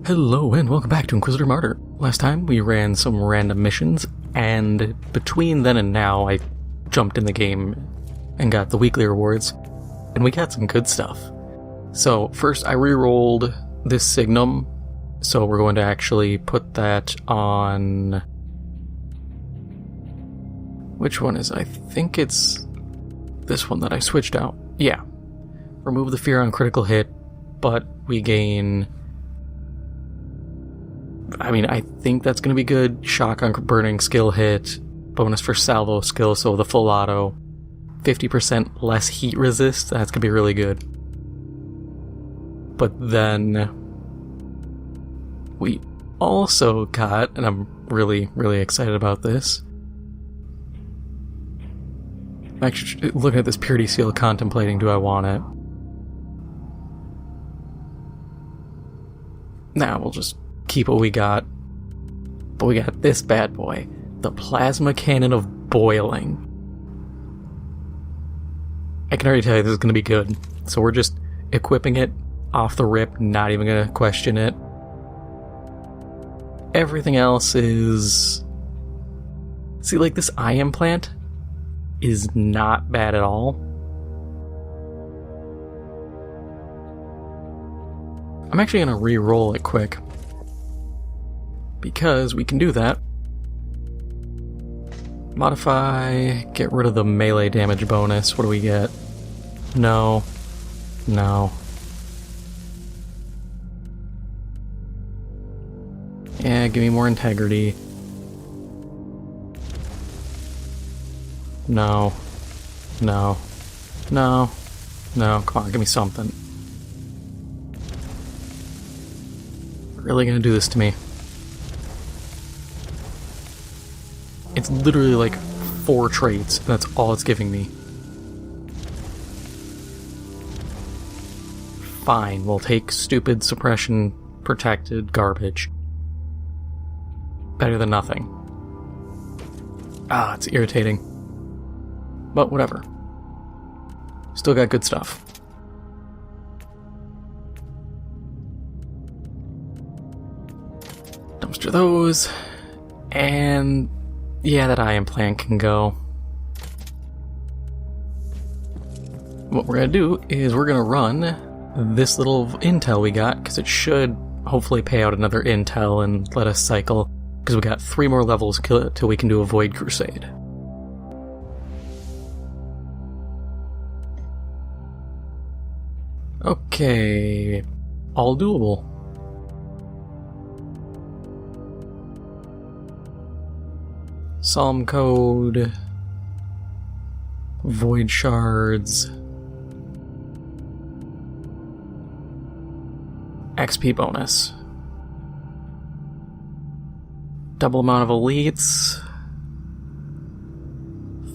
Hello and welcome back to Inquisitor Martyr. Last time we ran some random missions, and between then and now I jumped in the game and got the weekly rewards, and we got some good stuff. So first I re-rolled this Signum, so we're going to actually put that on... Which one is it? I think it's this one that I switched out. Yeah. Remove the fear on critical hit, but we gain... I think that's going to be good. Shock on burning skill hit, bonus for salvo skill, so the full auto, 50% less heat resist, that's going to be really good. But then we also got, and I'm really excited about this, I'm actually looking at this purity seal, contemplating, do I want it? Nah, we'll just keep what we got. But we got this bad boy, the plasma cannon of boiling. I can already tell you this is going to be good, so we're just equipping it off the rip, not even going to question it. Everything else is... See, like, this eye implant is not bad at all. I'm actually going to re-roll it quick, because we can do that. Modify, get rid of the melee damage bonus. What do we get? No. Yeah, give me more integrity. No. Come on, give me something. Really gonna do this to me? It's literally like 4 traits, and that's all it's giving me. Fine, we'll take stupid suppression protected garbage. Better than nothing. Ah, it's irritating. But whatever. Still got good stuff. Dumpster those. And... yeah, that eye implant can go. What we're going to do is we're going to run this little intel we got, because it should hopefully pay out another intel and let us cycle, because we got 3 more levels till we can do a Void Crusade. Okay, all doable. Psalm code, void shards, XP bonus, double amount of elites,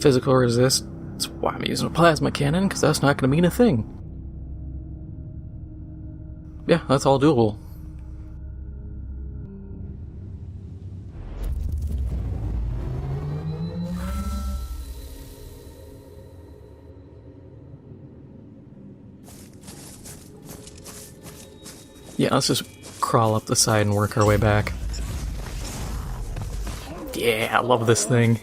physical resist. That's why I'm using a plasma cannon, because that's not going to mean a thing. Yeah, that's all doable. Yeah, let's just crawl up the side and work our way back. Yeah, I love this thing.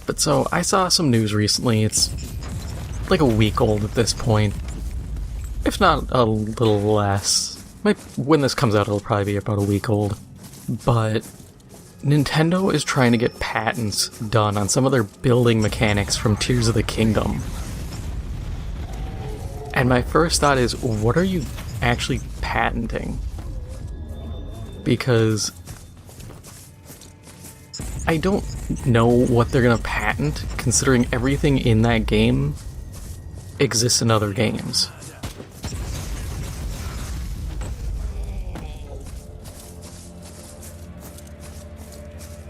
But so, I saw some news recently. It's like a week old at this point. If not a little less. When this comes out, it'll probably be about a week old. But Nintendo is trying to get patents done on some of their building mechanics from Tears of the Kingdom. And my first thought is, what are you actually patenting? Because I don't know what they're gonna patent, considering everything in that game exists in other games.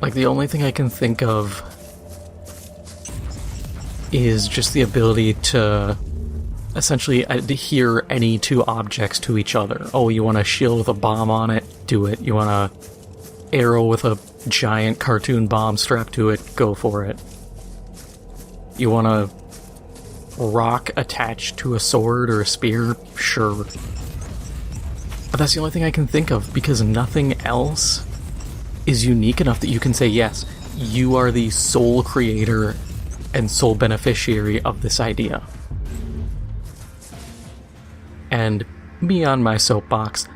Like, the only thing I can think of is just the ability to essentially adhere any 2 objects to each other. Oh, you want a shield with a bomb on it? Do it. You want a arrow with a giant cartoon bomb strapped to it? Go for it. You want a rock attached to a sword or a spear? Sure. But that's the only thing I can think of, because nothing else is unique enough that you can say, yes, you are the sole creator and sole beneficiary of this idea. And me on my soapbox,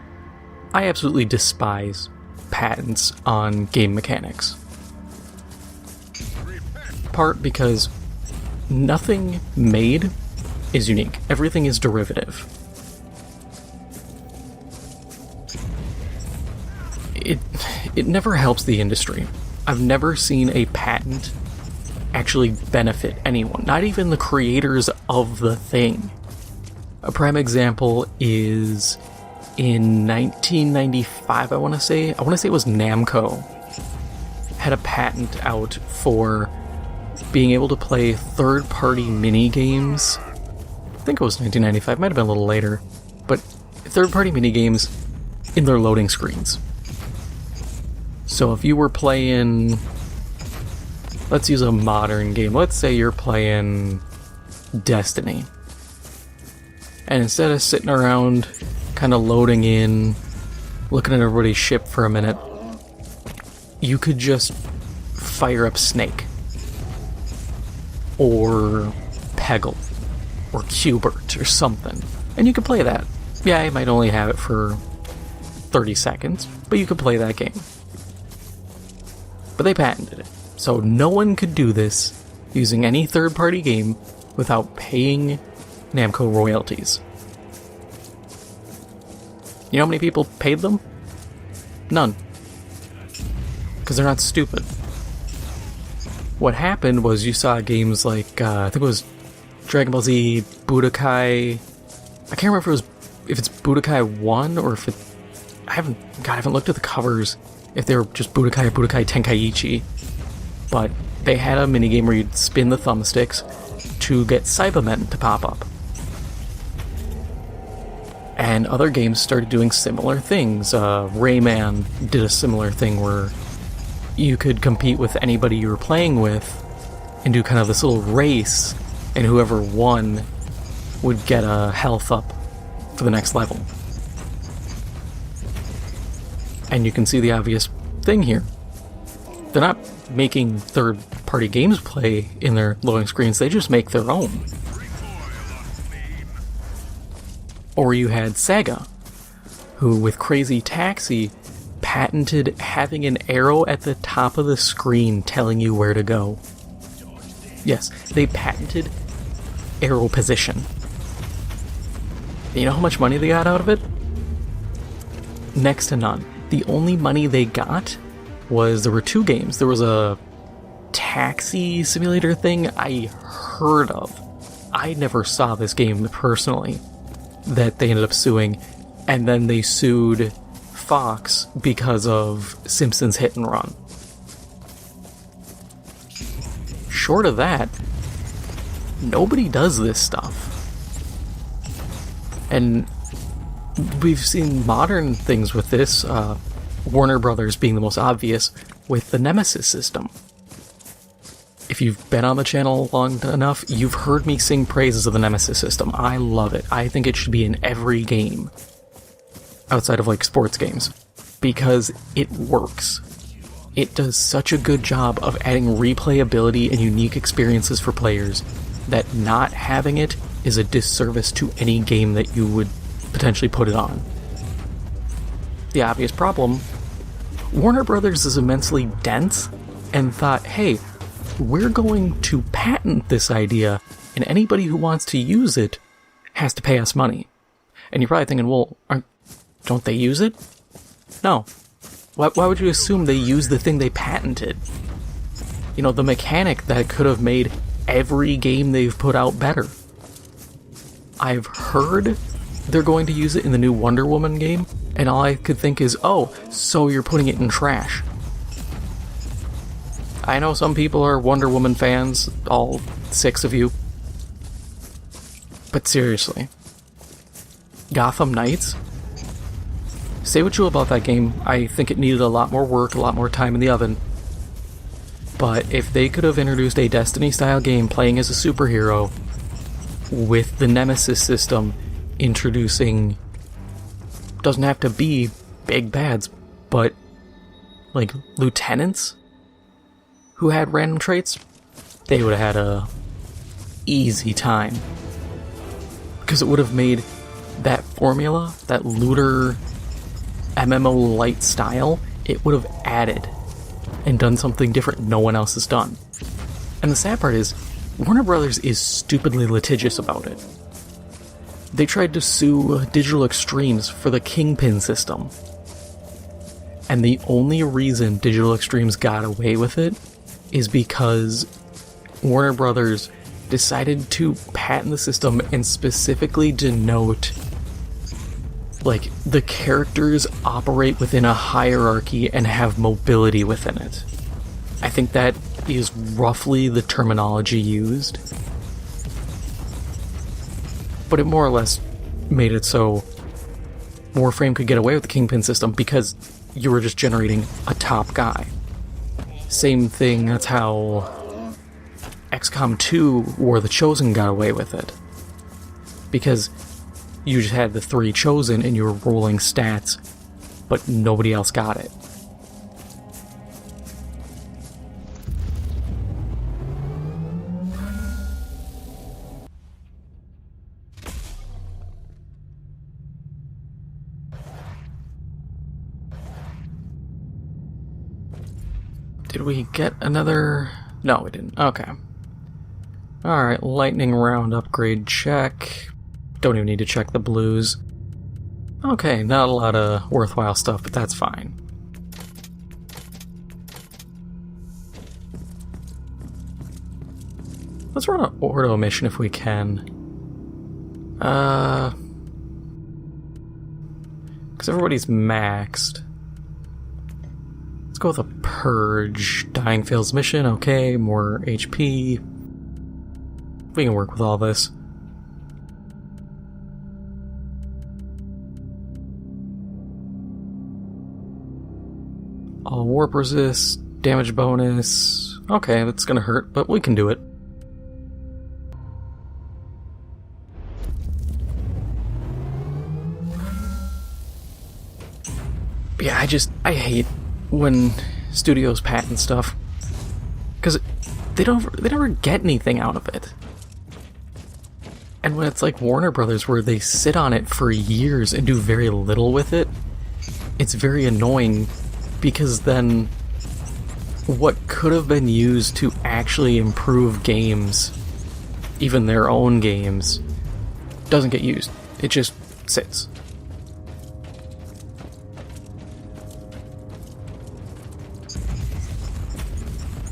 I absolutely despise patents on game mechanics. Part because nothing made is unique. Everything is derivative. It never helps the industry. I've never seen a patent actually benefit anyone, not even the creators of the thing. A prime example is in 1995, I want to say it was Namco had a patent out for being able to play third-party mini-games. I think it was 1995, might have been a little later, but third-party mini-games in their loading screens. So if you were playing, let's use a modern game, let's say you're playing Destiny, and instead of sitting around kind of loading in, looking at everybody's ship for a minute, you could just fire up Snake, or Peggle, or Qbert, or something, and you could play that. Yeah, you might only have it for 30 seconds, but you could play that game. But they patented it, so no one could do this using any third-party game without paying Namco royalties. You know how many people paid them? None. Because they're not stupid. What happened was you saw games like, I think it was Dragon Ball Z, Budokai. I can't remember if it's Budokai 1 or if it... I haven't looked at the covers if they were just Budokai or Budokai Tenkaichi. But they had a minigame where you'd spin the thumbsticks to get Cybermen to pop up. And other games started doing similar things. Rayman did a similar thing where you could compete with anybody you were playing with and do kind of this little race, and whoever won would get a health up for the next level. And you can see the obvious thing here. They're not making third-party games play in their loading screens, they just make their own. Or you had Sega, who with Crazy Taxi patented having an arrow at the top of the screen telling you where to go. Yes, they patented arrow position. You know how much money they got out of it? Next to none. The only money they got was, there were two games. There was a taxi simulator thing I heard of. I never saw this game personally, that they ended up suing, and then they sued Fox because of Simpsons Hit and Run. Short of that, nobody does this stuff. And we've seen modern things with this, Warner Brothers being the most obvious, with the Nemesis system. If you've been on the channel long enough, you've heard me sing praises of the Nemesis system. I love it. I think it should be in every game, outside of like sports games, because it works. It does such a good job of adding replayability and unique experiences for players that not having it is a disservice to any game that you would potentially put it on. The obvious problem, Warner Brothers is immensely dense and thought, hey, we're going to patent this idea, and anybody who wants to use it has to pay us money. And you're probably thinking, well, don't they use it? No. Why would you assume they use the thing they patented? You know, the mechanic that could have made every game they've put out better. I've heard they're going to use it in the new Wonder Woman game, and all I could think is, oh, so you're putting it in trash. I know some people are Wonder Woman fans, all 6 of you. But seriously. Gotham Knights? Say what you will about that game, I think it needed a lot more work, a lot more time in the oven. But if they could have introduced a Destiny-style game playing as a superhero with the Nemesis system introducing... doesn't have to be big bads, but like lieutenants who had random traits, they would have had a easy time. Because it would have made that formula, that looter MMO light style, it would have added and done something different no one else has done. And the sad part is, Warner Brothers is stupidly litigious about it. They tried to sue Digital Extremes for the Kingpin system. And the only reason Digital Extremes got away with it is because Warner Brothers decided to patent the system and specifically denote, like, the characters operate within a hierarchy and have mobility within it. I think that is roughly the terminology used. But it more or less made it so Warframe could get away with the Kingpin system because you were just generating a top guy. Same thing, that's how XCOM 2 War the Chosen got away with it. Because you just had the 3 Chosen and you were rolling stats, but nobody else got it. Did we get another... No, we didn't. Okay. Alright, lightning round upgrade check. Don't even need to check the blues. Okay, not a lot of worthwhile stuff, but that's fine. Let's run an Ordo mission if we can. Because everybody's maxed. Let's go with a Purge. Dying fails mission, okay, more HP. We can work with all this. All warp resist, damage bonus. Okay, that's gonna hurt, but we can do it. But yeah, I hate when studios patent stuff, because they never get anything out of it. And when it's like Warner Brothers, where they sit on it for years and do very little with it, it's very annoying, because then what could have been used to actually improve games, even their own games, doesn't get used. It just sits.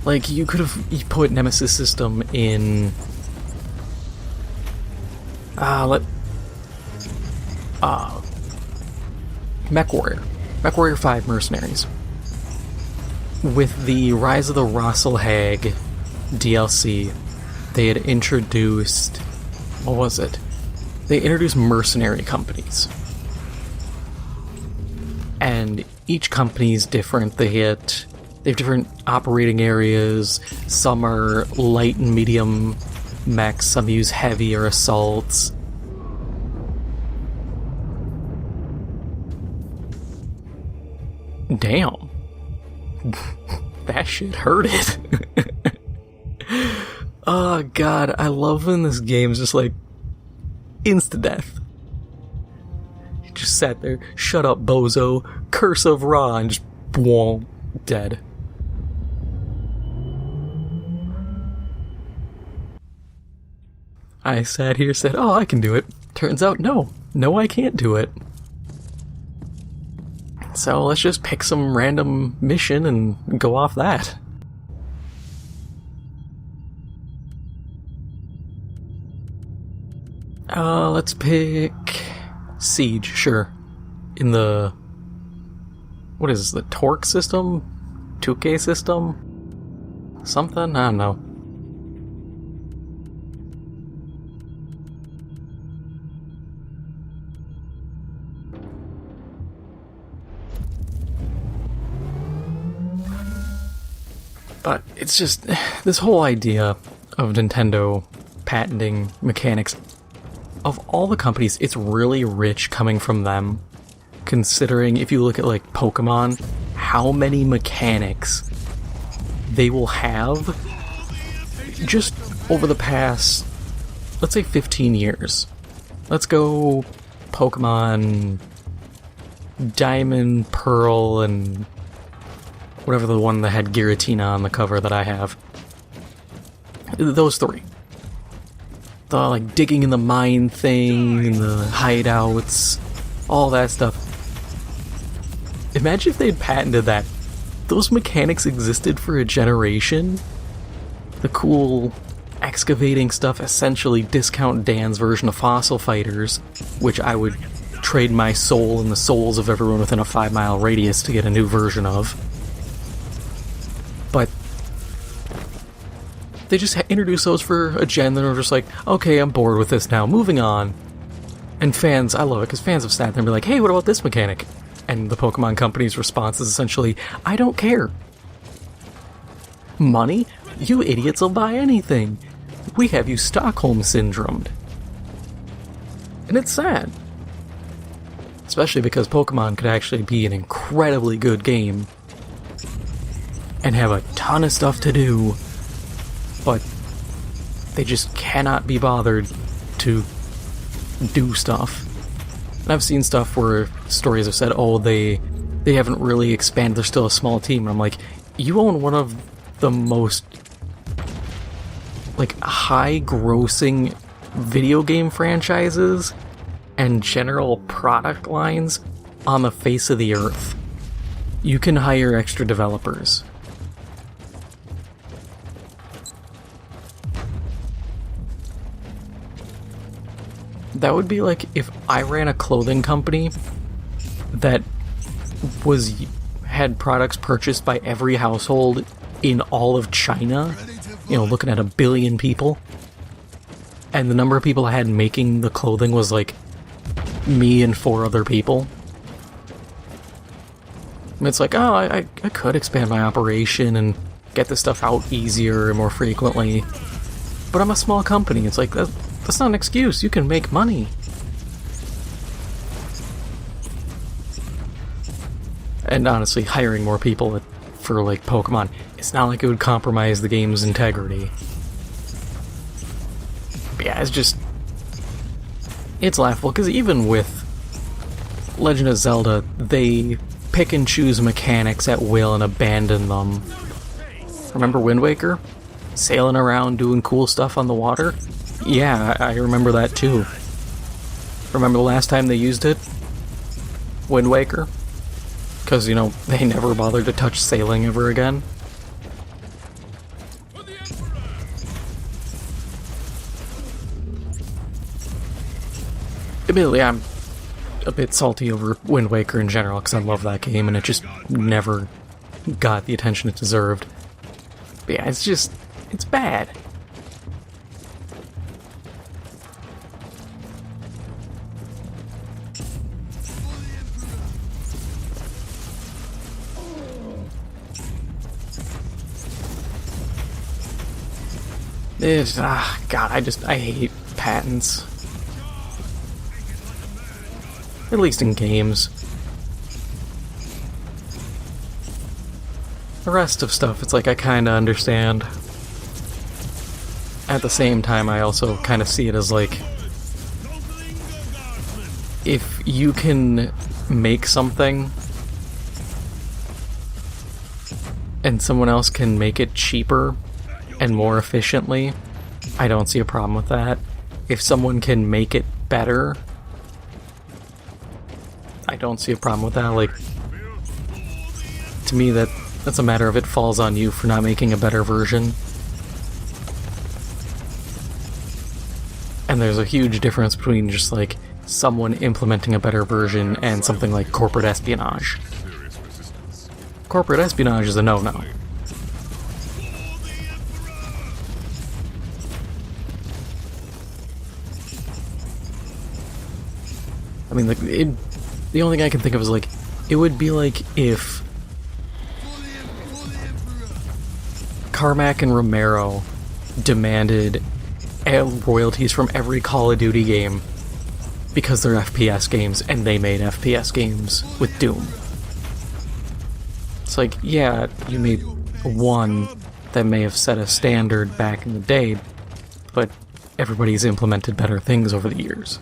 Like, you could have put Nemesis system in... MechWarrior. MechWarrior 5 Mercenaries. With the Rise of the Rosselhag DLC, they had introduced... What was it? They introduced mercenary companies. And each company is different. They have different operating areas. Some are light and medium mechs, some use heavy or assaults. Damn. That shit hurted. Oh god, I love when this game's just like insta-death. He just sat there, shut up bozo, curse of Ra, and just boom, dead. I sat here, said, oh, I can do it. Turns out, no, I can't do it. So let's just pick some random mission and go off that. Let's pick Siege, sure. In the... What is this, the Torque system? 2K system? Something? I don't know. But it's just, this whole idea of Nintendo patenting mechanics, of all the companies, it's really rich coming from them, considering if you look at like Pokemon, how many mechanics they will have just over the past, let's say 15 years. Let's go Pokemon Diamond, Pearl, and whatever the one that had Giratina on the cover that I have. Those three. The like digging in the mine thing, and the hideouts, all that stuff. Imagine if they'd patented that. Those mechanics existed for a generation. The cool excavating stuff, essentially Discount Dan's version of Fossil Fighters, which I would trade my soul and the souls of everyone within a 5-mile radius to get a new version of. But they just introduced those for a gen, then were just like, okay, I'm bored with this now, moving on. And fans, I love it, because fans have sat there and be like, hey, what about this mechanic? And the Pokemon Company's response is essentially, I don't care. Money? You idiots will buy anything. We have you Stockholm Syndromed. And it's sad. Especially because Pokemon could actually be an incredibly good game and have a ton of stuff to do, but they just cannot be bothered to do stuff. And I've seen stuff where stories have said, oh, they haven't really expanded, they're still a small team. And I'm like, you own one of the most like high-grossing video game franchises and general product lines on the face of the earth. You can hire extra developers. That would be like if I ran a clothing company that had products purchased by every household in all of China, you know, looking at 1 billion people, and the number of people I had making the clothing was like me and 4 other people. And it's like, oh, I could expand my operation and get this stuff out easier and more frequently, but I'm a small company. It's like, that's not an excuse. You can make money. And honestly, hiring more people for like Pokemon, it's not like it would compromise the game's integrity. But yeah, it's laughable, because even with Legend of Zelda, they pick and choose mechanics at will and abandon them. Remember Wind Waker? Sailing around doing cool stuff on the water? Yeah, I remember that too. Remember the last time they used it? Wind Waker? Because, you know, they never bothered to touch sailing ever again. Admittedly, I'm a bit salty over Wind Waker in general, because I love that game, and it just never got the attention it deserved. But yeah, it's bad. God, I hate patents. At least in games. The rest of stuff, it's like I kinda understand. At the same time, I also kinda see it as like, if you can make something and someone else can make it cheaper and more efficiently, I don't see a problem with that. If someone can make it better, I don't see a problem with that. Like, to me, that's a matter of it falls on you for not making a better version. And there's a huge difference between just like someone implementing a better version and something like corporate espionage. Corporate espionage is a no-no. I mean, like, the only thing I can think of is, like, it would be like if Carmack and Romero demanded royalties from every Call of Duty game because they're FPS games, and they made FPS games with Doom. It's like, yeah, you made one that may have set a standard back in the day, but everybody's implemented better things over the years.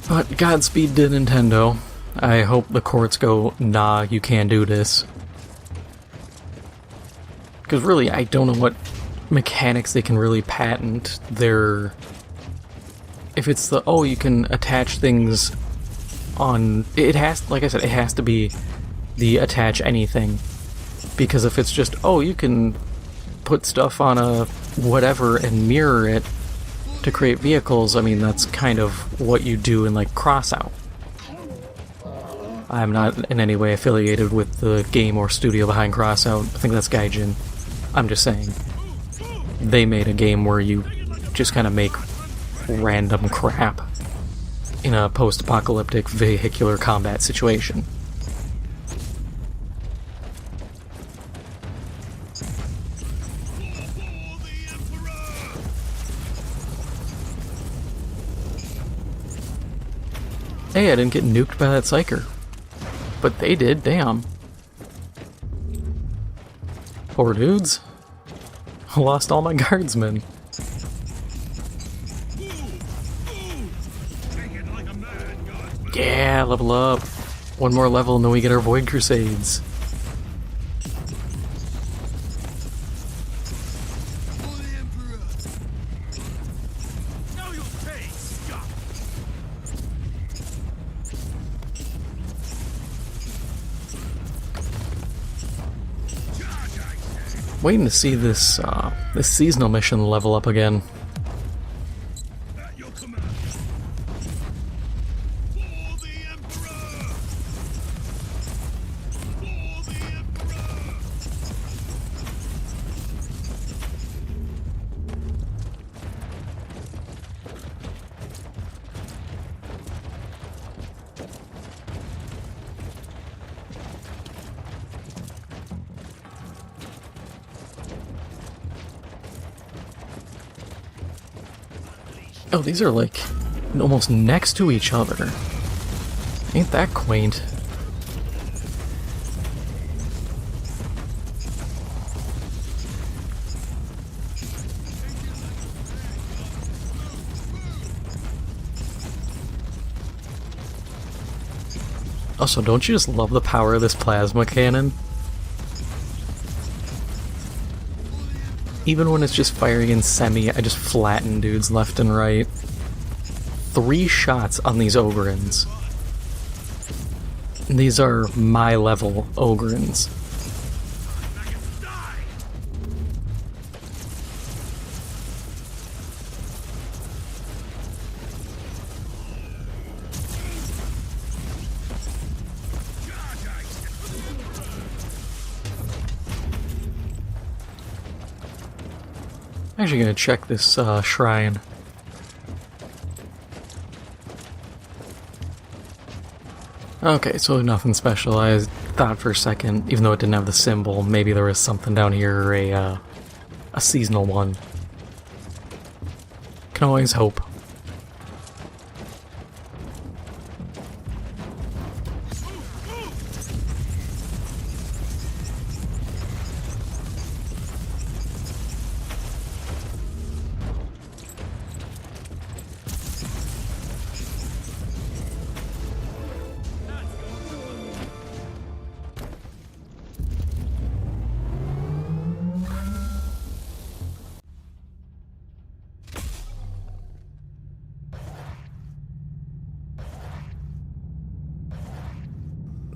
But Godspeed to Nintendo. I hope the courts go, nah, you can't do this. Because really, I don't know what mechanics they can really patent. If it's the, oh, you can attach things on... It has, like I said, it has to be the attach anything. Because if it's just, oh, you can put stuff on a whatever and mirror it to create vehicles, I mean, that's kind of what you do in, like, Crossout. I'm not in any way affiliated with the game or studio behind Crossout. I think that's Gaijin. I'm just saying. They made a game where you just kind of make random crap in a post-apocalyptic vehicular combat situation. Hey, I didn't get nuked by that psyker. But they did, damn. Poor dudes. I lost all my guardsmen. Yeah, level up. One more level and then we get our Void Crusades. Waiting to see this this seasonal mission level up again. Oh, these are like almost next to each other. Ain't that quaint? Also, don't you just love the power of this plasma cannon? Even when it's just firing in semi, I just flatten dudes left and right. 3 shots on these Ogrins. And these are my level Ogrins. I'm actually gonna check this shrine. Okay, so nothing special. I thought for a second, even though it didn't have the symbol, maybe there was something down here, a seasonal one. Can always hope.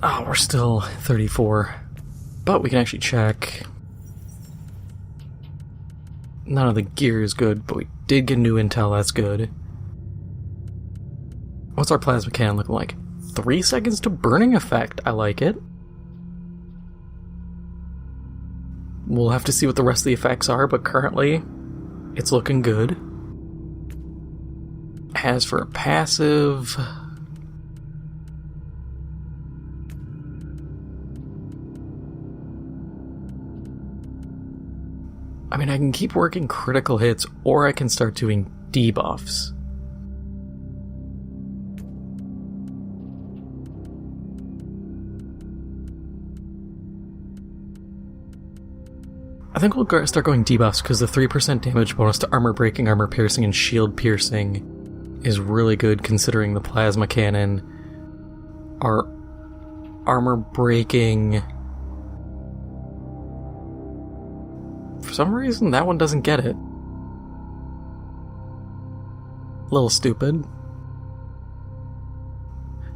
Oh, we're still 34. But we can actually check. None of the gear is good, but we did get new intel, that's good. What's our plasma cannon looking like? 3 seconds to burning effect, I like it. We'll have to see what the rest of the effects are, but currently it's looking good. As for a passive... I mean, I can keep working critical hits, or I can start doing debuffs. I think we'll start going debuffs because the 3% damage bonus to armor breaking, armor piercing, and shield piercing is really good considering the plasma cannon. Our armor breaking... For some reason, that one doesn't get it. A little stupid.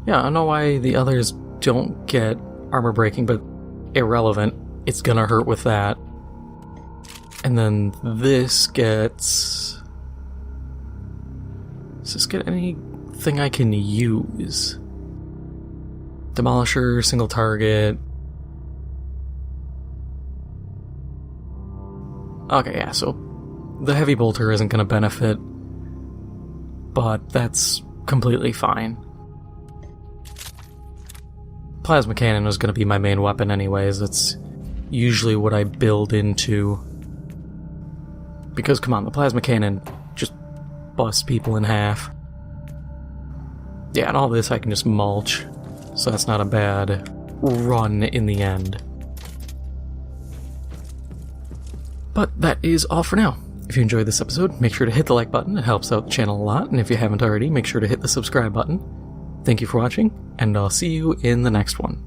Yeah, I don't know why the others don't get armor breaking, but irrelevant. It's gonna hurt with that. And then this gets... Does this get anything I can use? Demolisher, single target... Okay, yeah, so the heavy bolter isn't going to benefit, but that's completely fine. Plasma cannon was going to be my main weapon anyways. That's usually what I build into. Because, come on, the plasma cannon just busts people in half. Yeah, and all this I can just mulch, so that's not a bad run in the end. But that is all for now. If you enjoyed this episode, make sure to hit the like button. It helps out the channel a lot. And if you haven't already, make sure to hit the subscribe button. Thank you for watching, and I'll see you in the next one.